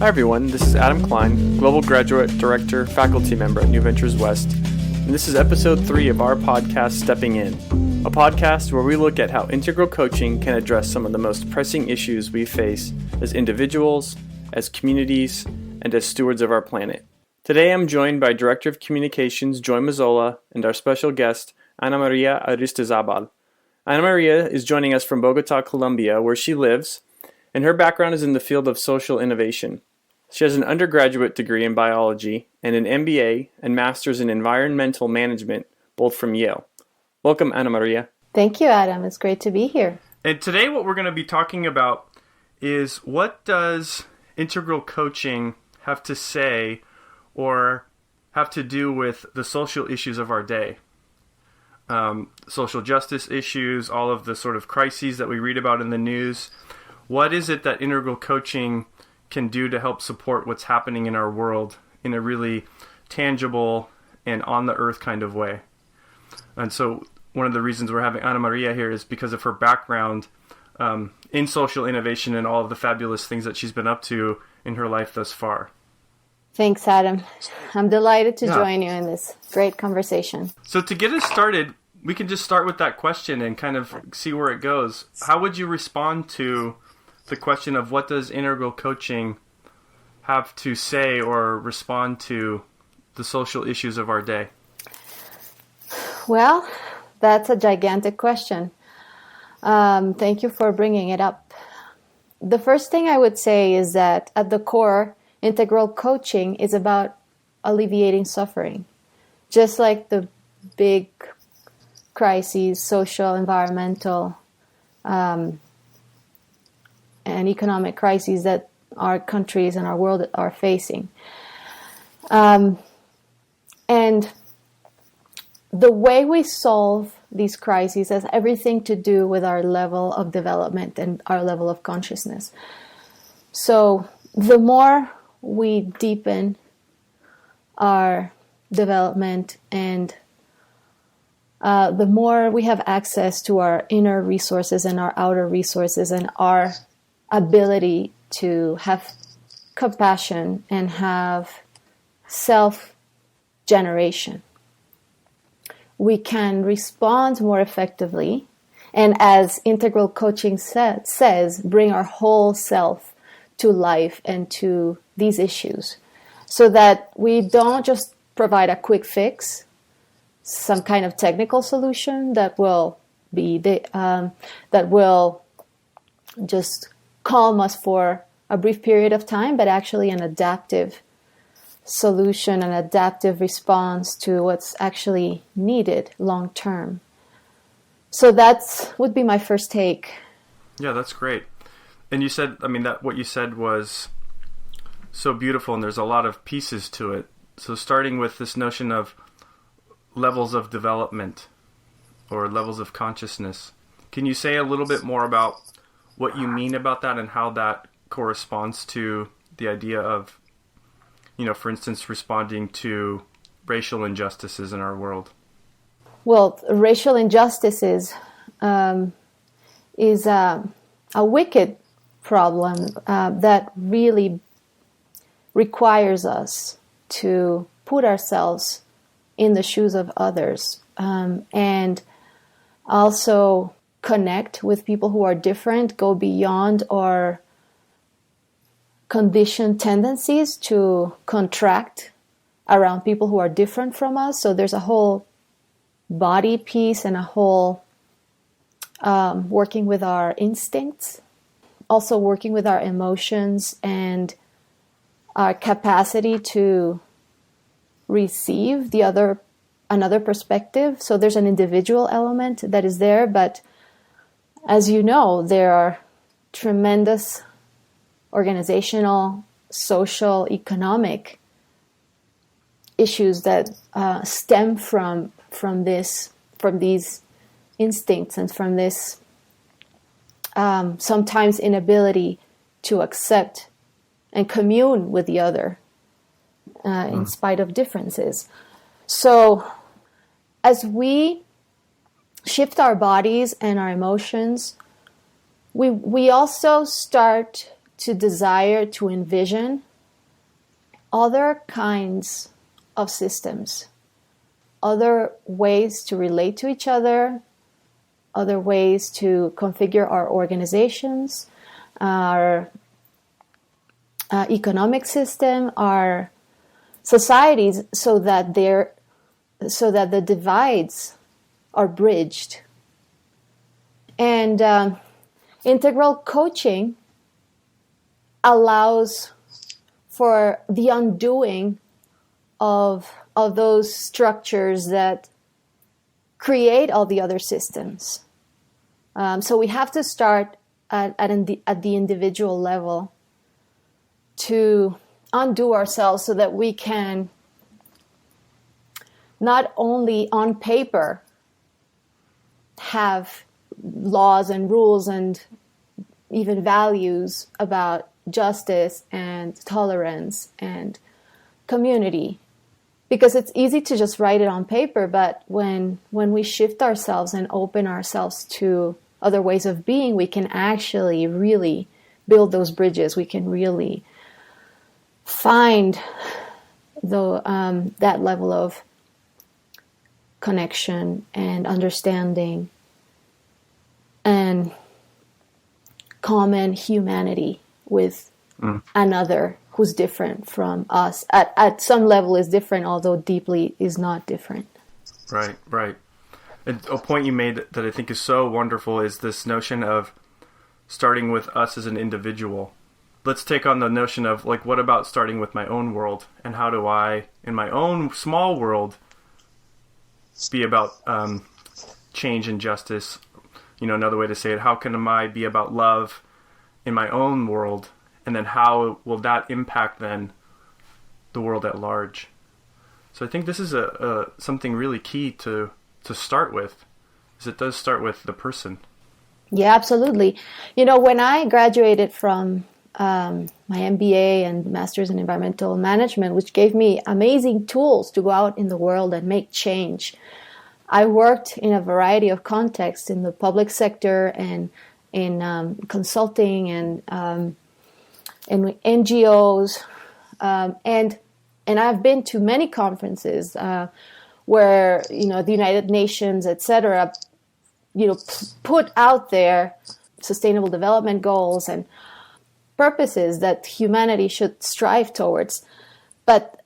Hi everyone, this is Adam Klein, Global Graduate Director, Faculty Member at New Ventures West, and this is episode 3 of our podcast, Stepping In, a podcast where we look at how integral coaching can address some of the most pressing issues we face as individuals, as communities, and as stewards of our planet. Today I'm joined by Director of Communications Joy Mazzola and our special guest, Anamaria Aristizabal. Anamaria is joining us from Bogota, Colombia, where she lives, and her background is in the field of social innovation. She has an undergraduate degree in biology and an MBA and master's in environmental management, both from Yale. Welcome, Anamaria. Thank you, Adam. It's great to be here. And today what we're going to be talking about is what does integral coaching have to say or have to do with the social issues of our day? Social justice issues, all of the sort of crises that we read about in the news. What is it that integral coaching can do to help support what's happening in our world in a really tangible and on the earth kind of way? And so one of the reasons we're having Anamaria here is because of her background in social innovation and all of the fabulous things that she's been up to in her life thus far. Thanks, Adam. I'm delighted to join you in this great conversation. So to get us started, we can just start with that question and kind of see where it goes. How would you respond to the question of what does integral coaching have to say or respond to the social issues of our day? Well, that's a gigantic question. Thank you for bringing it up. The first thing I would say is that at the core, integral coaching is about alleviating suffering. Just like the big crises, social, environmental, and economic crises that our countries and our world are facing. And the way we solve these crises has everything to do with our level of development and our level of consciousness. So the more we deepen our development and the more we have access to our inner resources and our outer resources and our ability to have compassion and have self-generation, we can respond more effectively and, as integral coaching says, bring our whole self to life and to these issues so that we don't just provide a quick fix, some kind of technical solution that will just calm us for a brief period of time, but actually an adaptive solution, an adaptive response to what's actually needed long term. So that would be my first take. Yeah, that's great. And you said, that what you said was so beautiful, and there's a lot of pieces to it. So starting with this notion of levels of development or levels of consciousness, can you say a little bit more about what you mean about that and how that corresponds to the idea of, for instance, responding to racial injustices in our world? Well, racial injustices is a wicked problem that really requires us to put ourselves in the shoes of others and also connect with people who are different, go beyond our conditioned tendencies to contract around people who are different from us. So there's a whole body piece and a whole working with our instincts, also working with our emotions and our capacity to receive another perspective. So there's an individual element that is there, but as you know, there are tremendous organizational, social, economic issues that stem from these instincts and from this sometimes inability to accept and commune with the other in spite of differences. So as we shift our bodies and our emotions, we also start to desire to envision other kinds of systems, other ways to relate to each other, other ways to configure our organizations, our economic system, our societies, so that the divides are bridged. And integral coaching allows for the undoing of those structures that create all the other systems. So we have to start at the individual level to undo ourselves so that we can not only on paper have laws and rules and even values about justice and tolerance and community, because it's easy to just write it on paper, but when we shift ourselves and open ourselves to other ways of being, we can actually really build those bridges. We can really find that level of connection and understanding and common humanity with another who's different from us. At some level is different, although deeply is not different. Right. And a point you made that I think is so wonderful is this notion of starting with us as an individual. Let's take on the notion of, like, what about starting with my own world? And how do I, in my own small world, be about change and justice? You know, another way to say it, how can I be about love in my own world? And then how will that impact then the world at large? So I think this is something really key to start with, is it does start with the person. Yeah, absolutely. You know, when I graduated from my MBA and Master's in Environmental Management, which gave me amazing tools to go out in the world and make change, I worked in a variety of contexts in the public sector and in consulting and in NGOs, and I've been to many conferences where, you know, the United Nations, etc., you know, put out there sustainable development goals and purposes that humanity should strive towards. But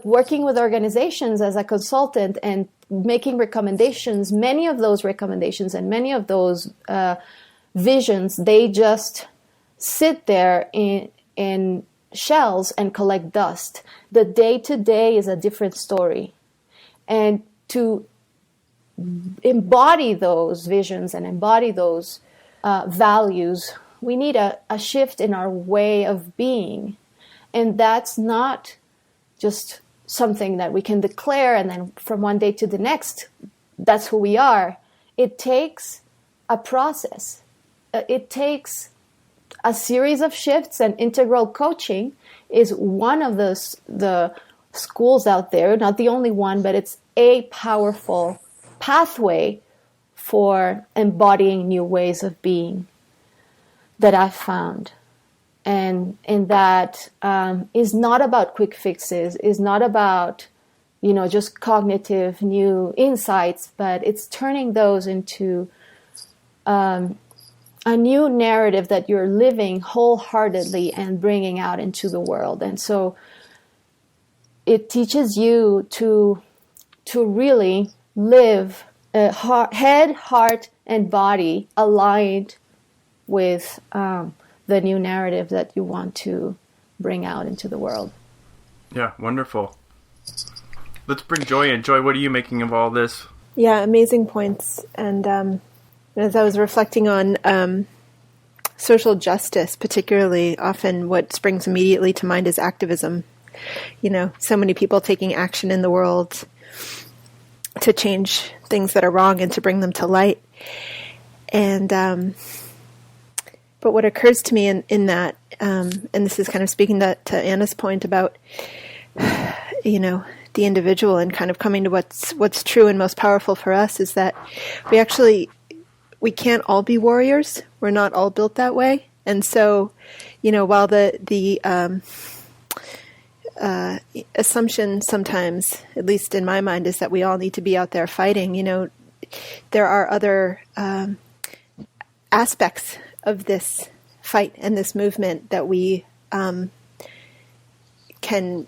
working with organizations as a consultant and making recommendations, many of those recommendations and many of those visions, they just sit there in shells and collect dust. The day-to-day is a different story. And to embody those visions and embody those values, we need a shift in our way of being. And that's not just something that we can declare and then from one day to the next, that's who we are. It takes a process. It takes a series of shifts, and integral coaching is one of the schools out there, not the only one, but it's a powerful pathway for embodying new ways of being that I've found. And that is not about quick fixes, is not about, you know, just cognitive new insights, but it's turning those into a new narrative that you're living wholeheartedly and bringing out into the world. And so it teaches you to really live head, heart, and body aligned with the new narrative that you want to bring out into the world. Yeah, wonderful. Let's bring Joy in. Joy, what are you making of all this? Yeah, amazing points. And as I was reflecting on social justice, particularly, often what springs immediately to mind is activism. You know, so many people taking action in the world to change things that are wrong and to bring them to light. And but what occurs to me in that, and this is kind of speaking to Anna's point about, you know, the individual and kind of coming to what's true and most powerful for us, is that we can't all be warriors. We're not all built that way. And so, you know, while the assumption sometimes, at least in my mind, is that we all need to be out there fighting. There are other aspects of this fight and this movement that we can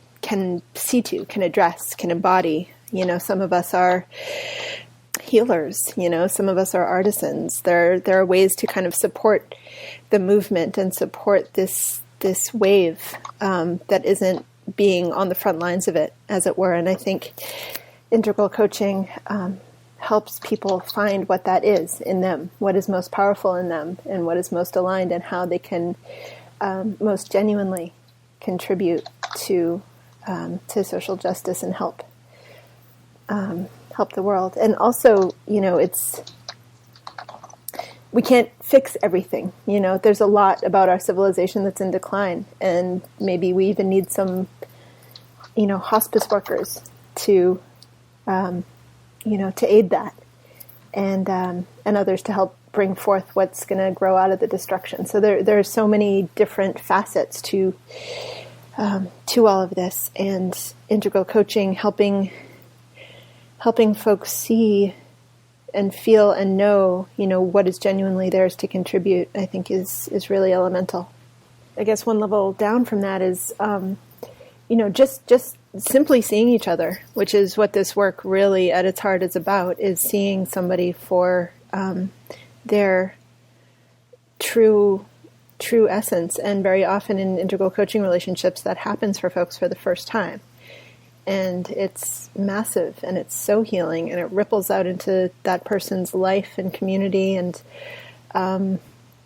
see to, can address, can embody. Some of us are healers, some of us are artisans. There are ways to kind of support the movement and support this wave that isn't being on the front lines of it, as it were. And I think integral coaching helps people find what that is in them, what is most powerful in them, and what is most aligned, and how they can most genuinely contribute to social justice and help the world. And also, we can't fix everything. There's a lot about our civilization that's in decline, and maybe we even need some, hospice workers to aid that, and others to help bring forth what's going to grow out of the destruction. So there are so many different facets to all of this, and integral coaching helping folks see and feel and know, what is genuinely theirs to contribute, I think is really elemental. I guess one level down from that is, just simply seeing each other, which is what this work really at its heart is about, is seeing somebody for their true essence. And very often in integral coaching relationships, that happens for folks for the first time. And it's massive, and it's so healing, and it ripples out into that person's life and community. And,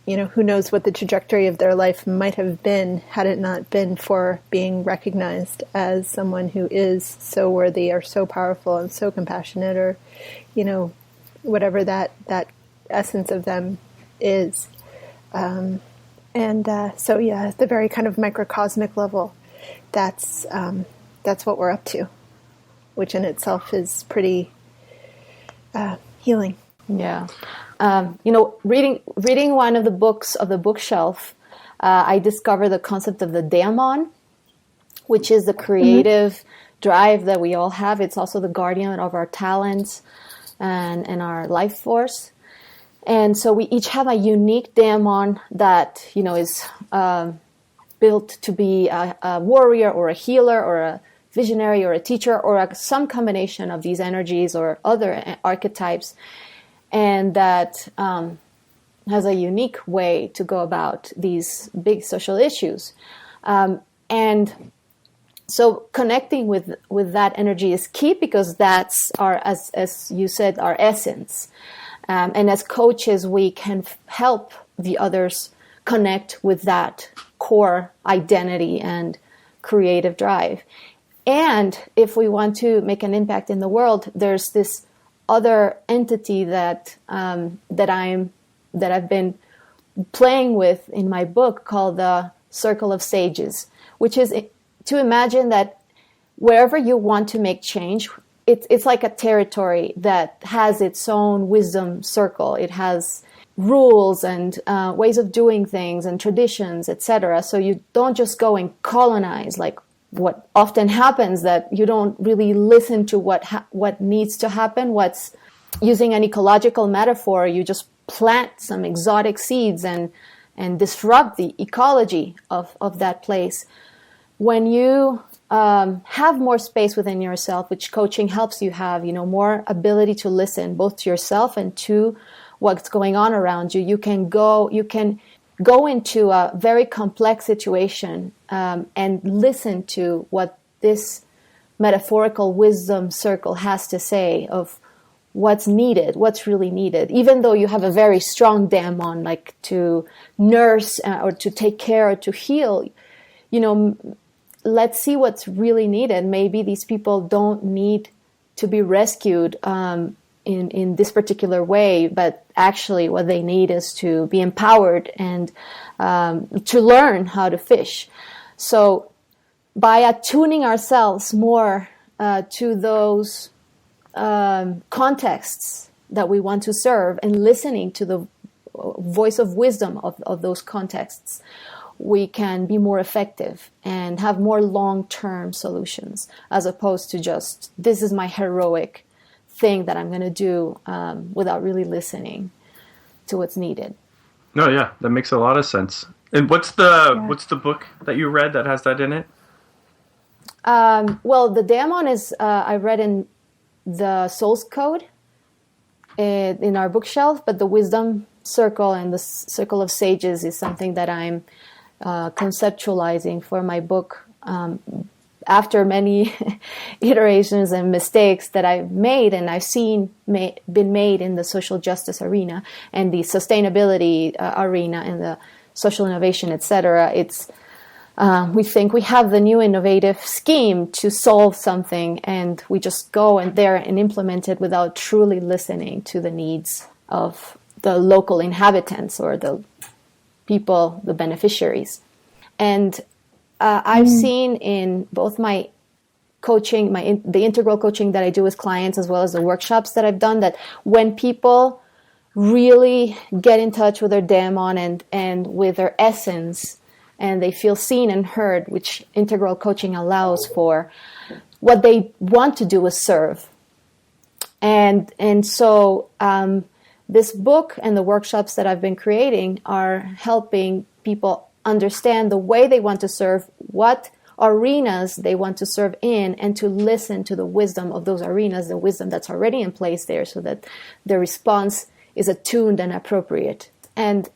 who knows what the trajectory of their life might have been had it not been for being recognized as someone who is so worthy or so powerful and so compassionate, or, whatever that essence of them is. So, at the very kind of microcosmic level, that's what we're up to, which in itself is pretty healing. Yeah. Reading one of the books of the bookshelf, I discovered the concept of the daemon, which is the creative drive that we all have. It's also the guardian of our talents and our life force. And so we each have a unique daemon that, is built to be a warrior or a healer or a visionary or a teacher or some combination of these energies or other archetypes, and that has a unique way to go about these big social issues. And so connecting with that energy is key, because that's as you said, our essence. And as coaches, we can help the others connect with that core identity and creative drive. And if we want to make an impact in the world, there's this other entity that I've been playing with in my book called the Circle of Sages, which is to imagine that wherever you want to make change, it's like a territory that has its own wisdom circle. It has rules and ways of doing things and traditions, etc. So you don't just go and colonize, like what often happens, that you don't really listen to what needs to happen. What's, using an ecological metaphor, you just plant some exotic seeds and disrupt the ecology of that place. When you have more space within yourself, which coaching helps you have, more ability to listen both to yourself and to what's going on around you, you can go into a very complex situation and listen to what this metaphorical wisdom circle has to say of what's needed, what's really needed. Even though you have a very strong daemon, like to nurse or to take care or to heal, let's see what's really needed. Maybe these people don't need to be rescued in this particular way, but actually what they need is to be empowered and to learn how to fish. So by attuning ourselves more to those contexts that we want to serve and listening to the voice of wisdom of those contexts, we can be more effective and have more long-term solutions, as opposed to just, this is my heroic thing that I'm going to do, without really listening to what's needed. No, yeah, that makes a lot of sense. And what's the book that you read that has that in it? Well, the daemon is, I read in the Soul's Code in our bookshelf, but the Wisdom Circle and the Circle of Sages is something that I'm conceptualizing for my book, after many iterations and mistakes that I've made and I've seen been made in the social justice arena and the sustainability arena and the social innovation, etc. It's we think we have the new innovative scheme to solve something, and we just go in there and implement it without truly listening to the needs of the local inhabitants or the people, the beneficiaries. And I've seen in both my coaching, the integral coaching that I do with clients, as well as the workshops that I've done, that when people really get in touch with their daemon and with their essence, and they feel seen and heard, which integral coaching allows for, what they want to do is serve. And so this book and the workshops that I've been creating are helping people understand the way they want to serve, what arenas they want to serve in, and to listen to the wisdom of those arenas, the wisdom that's already in place there, so that their response is attuned and appropriate. And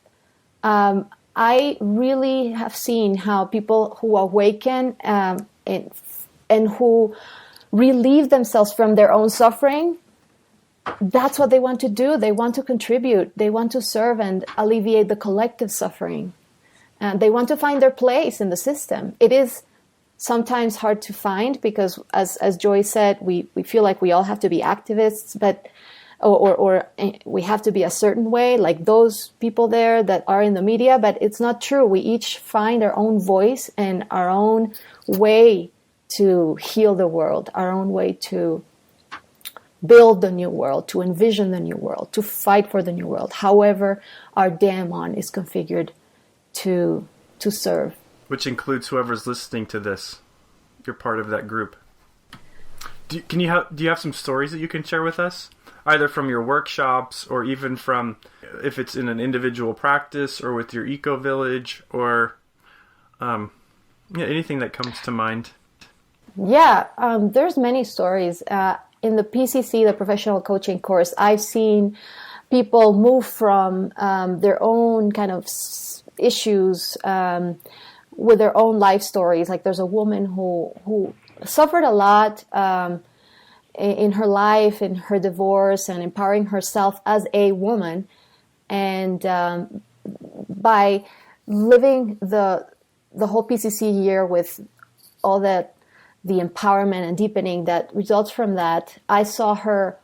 I really have seen how people who awaken and who relieve themselves from their own suffering, that's what they want to do. They want to contribute. They want to serve and alleviate the collective suffering. And they want to find their place in the system. It is sometimes hard to find because, as Joy said, we feel like we all have to be activists, but or we have to be a certain way, like those people there that are in the media, but it's not true. We each find our own voice and our own way to heal the world, our own way to build the new world, to envision the new world, to fight for the new world, however our daemon is configured to serve. Which includes whoever's listening to this. You're part of that group. Do you have some stories that you can share with us? Either from your workshops or even from, if it's in an individual practice or with your eco-village or anything that comes to mind. Yeah, there's many stories. In the PCC, the professional coaching course, I've seen people move from their own kind of issues with their own life stories. Like there's a woman who suffered a lot in her life, in her divorce, and empowering herself as a woman. And by living the whole PCC year with all the empowerment and deepening that results from that, I saw her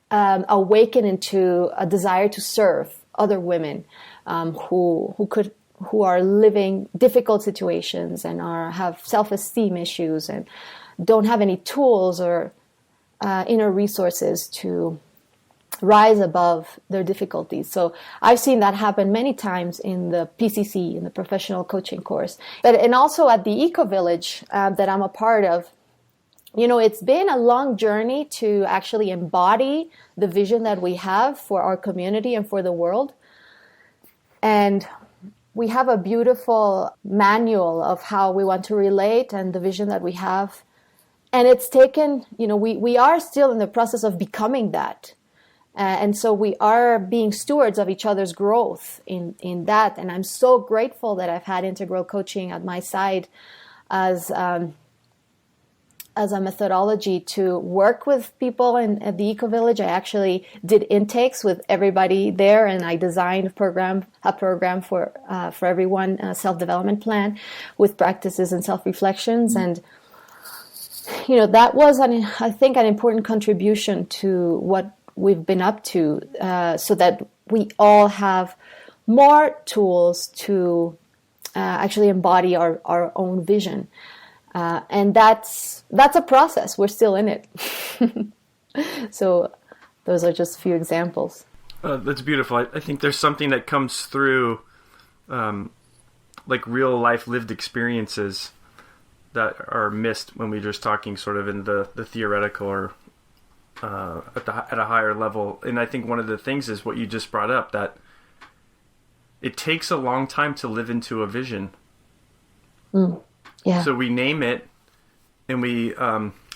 awaken into a desire to serve other women who are living difficult situations and have self-esteem issues and don't have any tools or inner resources to rise above their difficulties. So I've seen that happen many times in the PCC, in the professional coaching course, and also at the Eco Village that I'm a part of. You know, it's been a long journey to actually embody the vision that we have for our community and for the world. And we have a beautiful manual of how we want to relate and the vision that we have. And it's taken, we are still in the process of becoming that. And so we are being stewards of each other's growth in that. And I'm so grateful that I've had integral coaching at my side as a methodology to work with people at the Eco Village. I actually did intakes with everybody there, and I designed a program for everyone, a self-development plan with practices and self-reflections. And that was, I think, an important contribution to what we've been up to, so that we all have more tools to actually embody our own vision. And that's a process. We're still in it. So those are just a few examples. That's beautiful. I think there's something that comes through like real life lived experiences that are missed when we're just talking sort of in the theoretical or at a higher level. And I think one of the things is what you just brought up, that it takes a long time to live into a vision. Yeah. So we name it and we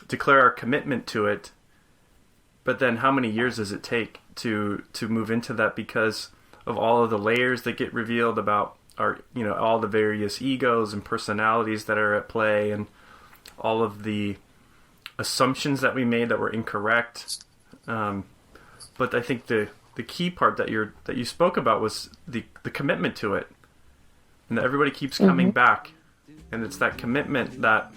declare our commitment to it, but then how many years does it take to move into that, because of all of the layers that get revealed about our, all the various egos and personalities that are at play, and all of the assumptions that we made that were incorrect. But I think the key part that you spoke about was the commitment to it, and that everybody keeps coming back, and it's that commitment that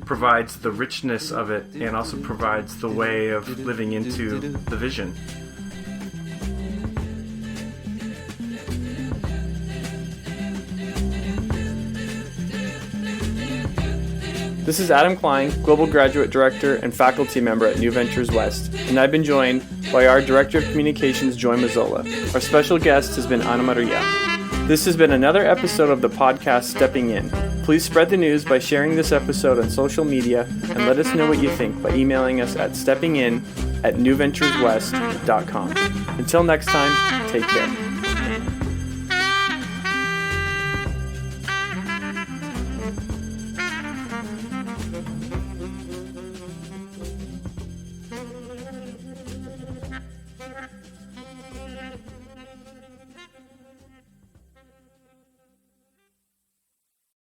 provides the richness of it and also provides the way of living into the vision. This is Adam Klein, Global Graduate Director and Faculty Member at New Ventures West, and I've been joined by our Director of Communications, Joy Mazzola. Our special guest has been Anamaria. This has been another episode of the podcast Stepping In. Please spread the news by sharing this episode on social media, and let us know what you think by emailing us at steppingin@newventureswest.com. Until next time, take care.